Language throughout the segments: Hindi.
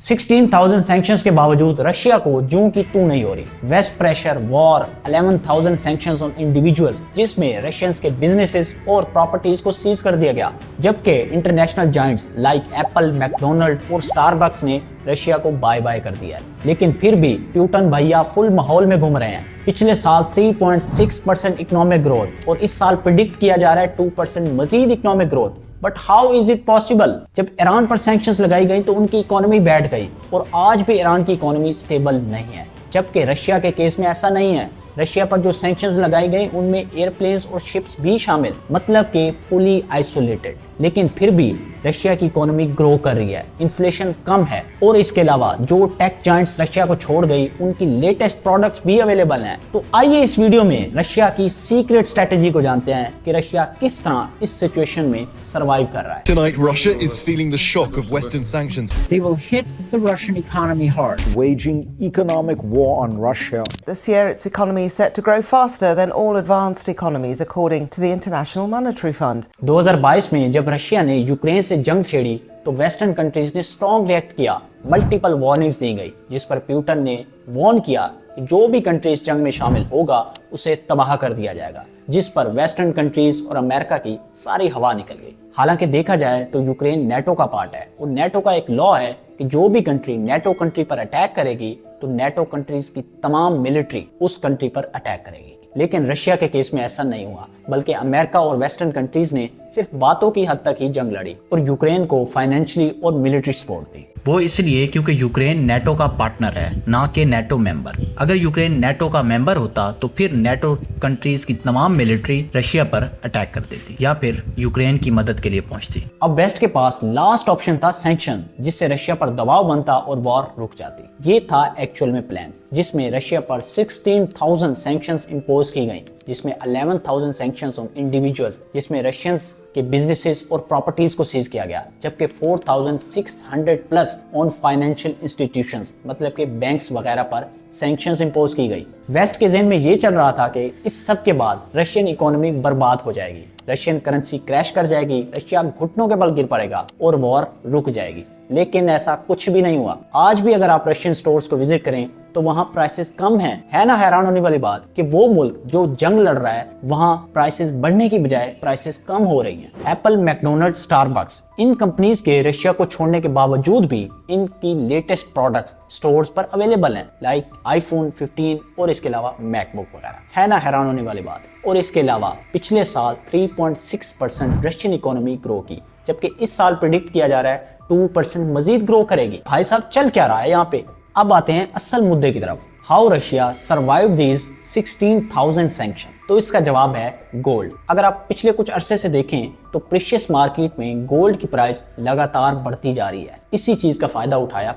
16,000 सैंक्शंस के बावजूद रशिया को जूं की तू नहीं हो रही। West pressure, war, 11,000 sanctions on individuals, जिसमें रशियंस के बिजनेसेस और प्रॉपर्टीज को सीज कर दिया गया, जबकि international giants like Apple, McDonald और स्टारबक्स ने रशिया को बाय बाय कर दिया है। लेकिन फिर भी प्यूटन भैया फुल माहौल में घूम रहे हैं। पिछले साल 3.6% इकोनॉमिक ग्रोथ और इस साल प्रिडिक्ट किया जा रहा है 2% मजीद economic growth. But how is it possible? जब ईरान पर सैंक्शंस लगाई गई तो उनकी इकोनॉमी बैठ गई और आज भी ईरान की इकोनॉमी स्टेबल नहीं है, जबकि रशिया के केस में ऐसा नहीं है। रशिया पर जो सैंक्शंस लगाई गई उनमें एयरप्लेन्स और शिप्स भी शामिल, मतलब कि फुली आइसोलेटेड। लेकिन फिर भी रशिया की इकोनॉमी ग्रो कर रही है, इन्फ्लेशन कम है और इसके अलावा जो टेक जायंट्स रशिया को छोड़ गई उनकी लेटेस्ट प्रोडक्ट्स भी अवेलेबल हैं। तो आइए इस वीडियो में रशिया की सीक्रेट स्ट्रेटेजी को जानते हैं कि रशिया किस तरह इस सिचुएशन में सरवाइव कर रहा है। Tonight, Russia is feeling the shock of Western sanctions. They will hit the Russian economy hard. Waging economic war on Russia. This year, its economy is set to grow faster than all advanced economies, according to the International Monetary Fund. 2022 में जब रशिया ने यूक्रेन से जंग छेड़ी तो वेस्टर्न कंट्रीज ने स्ट्रॉन्ग रिएक्ट किया, मल्टीपल वार्निंग्स दी गई, जिस पर प्यूटन ने वार्न किया कि जो भी कंट्रीज जंग में शामिल होगा उसे तबाह कर दिया जाएगा, जिस पर वेस्टर्न कंट्रीज और अमेरिका की सारी हवा निकल गई। हालांकि देखा जाए तो यूक्रेन नेटो का पार्ट है और नेटो का एक लॉ है कि जो भी कंट्री नेटो कंट्री पर अटैक करेगी तो नेटो कंट्रीज की तमाम मिलिट्री उस कंट्री पर अटैक करेगी। लेकिन रशिया के केस में ऐसा नहीं हुआ, बल्कि अमेरिका और वेस्टर्न कंट्रीज ने सिर्फ बातों की हद तक ही जंग लड़ी और यूक्रेन को फाइनेंशियली और मिलिट्री सपोर्ट दी। वो इसलिए क्योंकि यूक्रेन नेटो का पार्टनर है, ना कि नेटो मेंबर। अगर यूक्रेन नेटो का मेंबर होता तो फिर नेटो कंट्रीज की तमाम मिलिट्री रशिया पर अटैक कर देती या फिर यूक्रेन की मदद के लिए पहुंचती। अब वेस्ट के पास लास्ट ऑप्शन था सैंक्शन, जिससे रशिया पर दबाव बनता और वॉर रुक जाती। ये था एक्चुअल में प्लान, जिसमें रशिया पर 16,000 सैंक्शंस इंपोज की गई, जिसमें 11,000 सैंक्शंस ऑन इंडिविजुअल्स, जिसमें रशियंस के बिजनेसेस और प्रॉपर्टीज को सीज किया गया, जबकि 4,600 प्लस ऑन फाइनेंशियल इंस्टीट्यूशंस, मतलब कि बैंक्स वगैरह पर सैंक्शंस इंपोज की गई। वेस्ट के ज़हन में ये चल रहा था कि इस सब के बाद रशियन इकोनॉमी बर्बाद हो जाएगी, रशियन करेंसी क्रैश कर जाएगी, रशिया घुटनों के बल गिर पड़ेगा और वॉर रुक जाएगी। लेकिन ऐसा कुछ भी नहीं हुआ। आज भी अगर आप रशियन स्टोर्स को विजिट करें तो वहां प्राइसेस कम हैं। है ना हैरान होने वाली बात कि वो मुल्क जो जंग लड़ रहा है वहां प्राइसेस बढ़ने की बजाय प्राइसेस कम हो रही हैं। एप्पल, मैकडोनल्ड, स्टारबक्स, इन कंपनीज के रशिया को छोड़ने के बावजूद भी इनकी लेटेस्ट प्रोडक्ट्स स्टोर्स पर अवेलेबल हैं, लाइक आईफोन 15 और इसके अलावा मैकबुक वगैरह। है ना हैरान होने वाली बात। और इसके अलावा पिछले साल 3.6% रशियन इकोनॉमी ग्रो की, जबकि इस साल प्रिडिक्ट किया जा रहा है 2% मजीद ग्रो करेगी। भाई साहब चल क्या रहा है यहाँ पे? अब आते हैं असल मुद्दे की तरफ। How Russia survive these 16,000 sanction? तो इसका जवाब है गोल्ड। अगर आप पिछले कुछ अरसे से देखें तो प्रेशियस मार्केट में गोल्ड की प्राइस लगातार बढ़ती जा रही है। इसी चीज का फायदा उठाया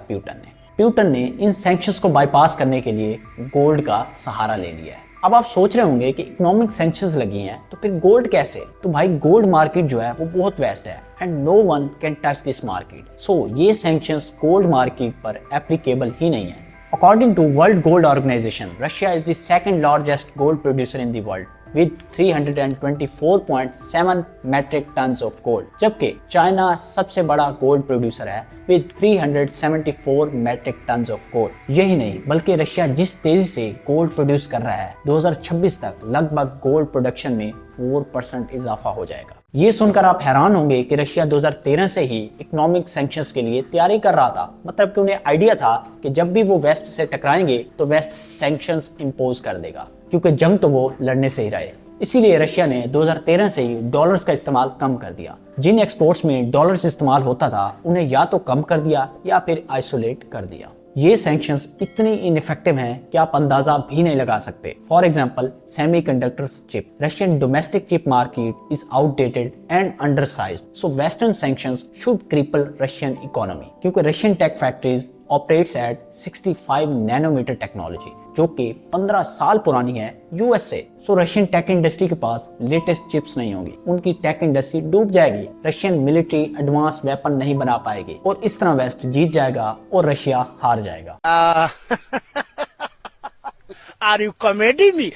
प्यूटन ने इन सैंक्शंस को बाईपास करने के लिए गोल्ड का सहारा ले लिया है। अब आप सोच रहे होंगे कि इकोनॉमिक सैंक्शंस लगी हैं तो फिर गोल्ड कैसे? तो भाई गोल्ड मार्केट जो है वो बहुत वेस्ट है and no one can touch this market. So ये सैंक्शंस गोल्ड मार्केट पर एप्लीकेबल ही नहीं है। According to World Gold Organization, Russia is the second largest gold producer in the world with 324.7 metric tons of gold, जबकि चाइना सबसे बड़ा गोल्ड प्रोड्यूसर है with 374 metric tons of gold। यही नहीं बल्कि रशिया जिस तेजी से गोल्ड प्रोड्यूस कर रहा है 2026 तक लगभग गोल्ड प्रोडक्शन में 4% इजाफा हो जाएगा। ये सुनकर आप हैरान होंगे कि रशिया 2013 से ही इकोनॉमिक सैंक्शंस के लिए तैयारी कर रहा था, मतलब कि उन्हें आइडिया था कि जब भी वो वेस्ट से टकराएंगे तो वेस्ट सैंक्शंस इंपोज कर देगा, क्योंकि जंग तो वो लड़ने से ही रहे। इसीलिए रशिया ने 2013 से ही डॉलर्स का इस्तेमाल कम कर दिया। जिन एक्सपोर्ट्स में डॉलर्स इस्तेमाल होता था उन्हें या तो कम कर दिया या फिर आइसोलेट कर दिया। ये सैंक्शंस इतनी इनइफेक्टिव हैं कि आप अंदाजा भी नहीं लगा सकते। For example semiconductors chip. Russian domestic chip market is outdated and undersized, so western sanctions should cripple Russian economy, क्योंकि Russian tech factories operates at 65 nanometre technology, जो कि 15 साल पुरानी है यूएस से। सो रशियन टेक इंडस्ट्री के पास लेटेस्ट चिप्स नहीं होंगी, उनकी टेक इंडस्ट्री डूब जाएगी, रशियन मिलिट्री एडवांस वेपन नहीं बना पाएगी और इस तरह वेस्ट जीत जाएगा और रशिया हार जाएगा। Are you comedy me?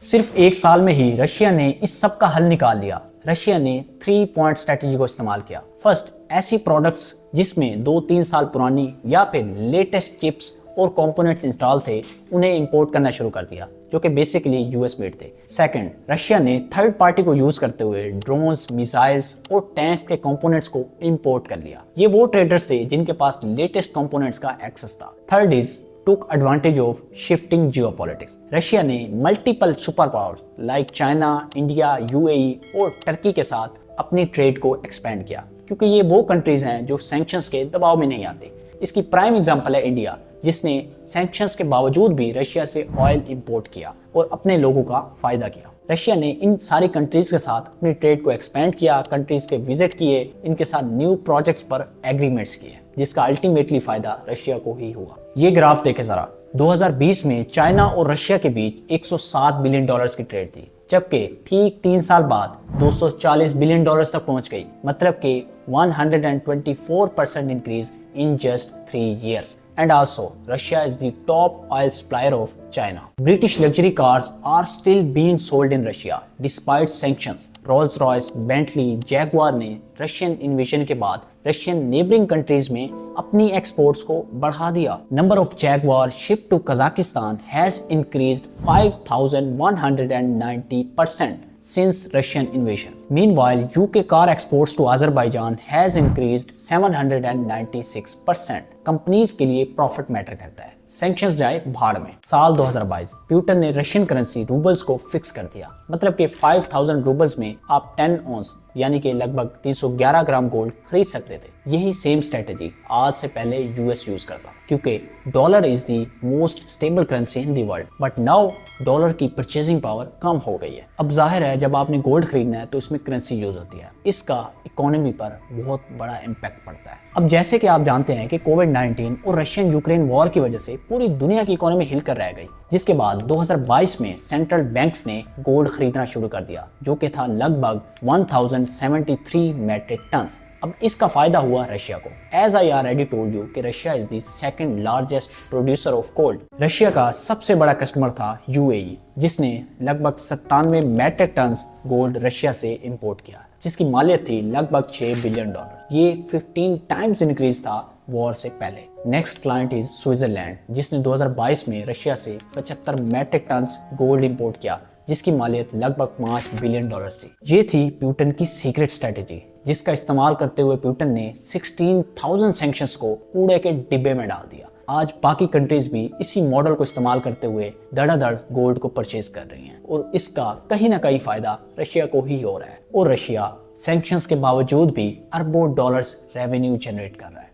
सिर्फ एक साल में ही रशिया ने इस सब का हल निकाल लिया। रशिया ने 3 पॉइंट स्ट्रेटेजी को इस्तेमाल किया। फर्स्ट, ऐसी प्रोडक्ट्स जिसमें 2-3 साल पुरानी या फिर लेटेस्ट चिप्स और कंपोनेंट्स इंस्टॉल थे उन्हें इंपोर्ट करना शुरू कर दिया, जो कि बेसिकली यूएस मेड थे। सेकंड, रशिया ने थर्ड पार्टी को यूज करते हुए ड्रोन्स, मिसाइल्स और टैंक्स के कंपोनेंट्स को इंपोर्ट कर लिया। ये वो ट्रेडर्स थे जिनके पास लेटेस्ट कंपोनेंट्स का एक्सेस था। Third is took advantage of shifting geopolitics. Russia ने multiple super powers like China, India, UAE और टर्की के साथ अपनी ट्रेड को एक्सपेंड किया, क्योंकि ये वो कंट्रीज हैं जो सैंक्शंस के दबाव में नहीं आती। इसकी प्राइम एग्जांपल है इंडिया, जिसने सैंक्शंस के बावजूद भी रशिया से ऑयल इंपोर्ट किया और अपने लोगों का फायदा किया। रशिया ने इन सारी कंट्रीज के साथ अपनी ट्रेड को एक्सपेंड किया, कंट्रीज के विजिट किए, इनके साथ न्यू प्रोजेक्ट्स पर एग्रीमेंट्स किए, जिसका अल्टीमेटली फायदा रशिया को ही हुआ। ये ग्राफ देखें जरा, 2020 में चाइना और रशिया के बीच 107 बिलियन डॉलर्स की ट्रेड थी, जबकि ठीक 3 साल बाद 240 बिलियन डॉलर्स तक पहुंच गई, मतलब कि 124% increase in just 3 years. And also, Russia is the top oil supplier of China. British luxury cars are still being sold in Russia despite sanctions. Rolls-Royce, Bentley, Jaguar ने रशियन इन्वेजन के बाद रशियन नेबरिंग कंट्रीज में अपनी एक्सपोर्ट्स को बढ़ा दिया। Number of Jaguar ship to Kazakhstan has increased 5190% since Russian invasion. Meanwhile, UK car exports to Azerbaijan has increased 796%. Companies के लिए प्रॉफिट मैटर करता है, सैंक्शंस जाए भाड़ में। साल 2022 प्यूटन ने रशियन करेंसी रूबल्स को फिक्स कर दिया, मतलब कि 5000 रूबल्स में आप 10 ऑन्स यानी कि लगभग 311 ग्राम गोल्ड खरीद सकते थे। यही सेम स्ट्रेटेजी आज से पहले यूएस यूज करता था, क्योंकि dollar is the most stable currency in the world. But now dollar की परचेजिंग पावर कम हो गई है। अब जाहिर है जब आपने गोल्ड खरीदना है तो इसमें करेंसी यूज होती है, इसका इकोनॉमी पर बहुत बड़ा इम्पैक्ट पड़ता है। अब जैसे कि आप जानते हैं कि कोविड-19 और रशियन यूक्रेन वॉर की वजह से पूरी दुनिया की इकोनॉमी हिलकर रह गई, जिसके बाद 2022 में सेंट्रल बैंक्स ने गोल्ड खरीदना शुरू कर दिया, जो कि था लगभग 1073 मेट्रिक टन्स। अब इसका फायदा हुआ रशिया को। As I already told you कि Russia is the second largest producer of gold. Russia का सबसे बड़ा कस्टमर था यूएई, जिसने लगभग 97 मेट्रिक टन्स गोल्ड रशिया से इंपोर्ट किया, जिसकी मालियत थी लगभग 6 बिलियन डॉलर। ये 15 टाइम्स इंक्रीज था वॉर से पहले। नेक्स्ट क्लाइंट इज स्विट्जरलैंड, जिसने 2022 में रशिया से 75 मेट्रिक टन्स गोल्ड इंपोर्ट किया, जिसकी मालियत लगभग 5 बिलियन डॉलर्स थी। ये थी प्यूटन की सीक्रेट स्ट्रेटेजी, जिसका इस्तेमाल करते हुए प्यूटन ने 16,000 सैंक्शंस को कूड़े के डिब्बे में डाल दिया। आज बाकी कंट्रीज भी इसी मॉडल को इस्तेमाल करते हुए धड़ाधड़ गोल्ड को परचेज कर रही हैं, और इसका कहीं ना कहीं फायदा रशिया को ही हो रहा है, और रशिया सैंक्शंस के बावजूद भी अरबों डॉलर्स रेवेन्यू जनरेट कर रहा है।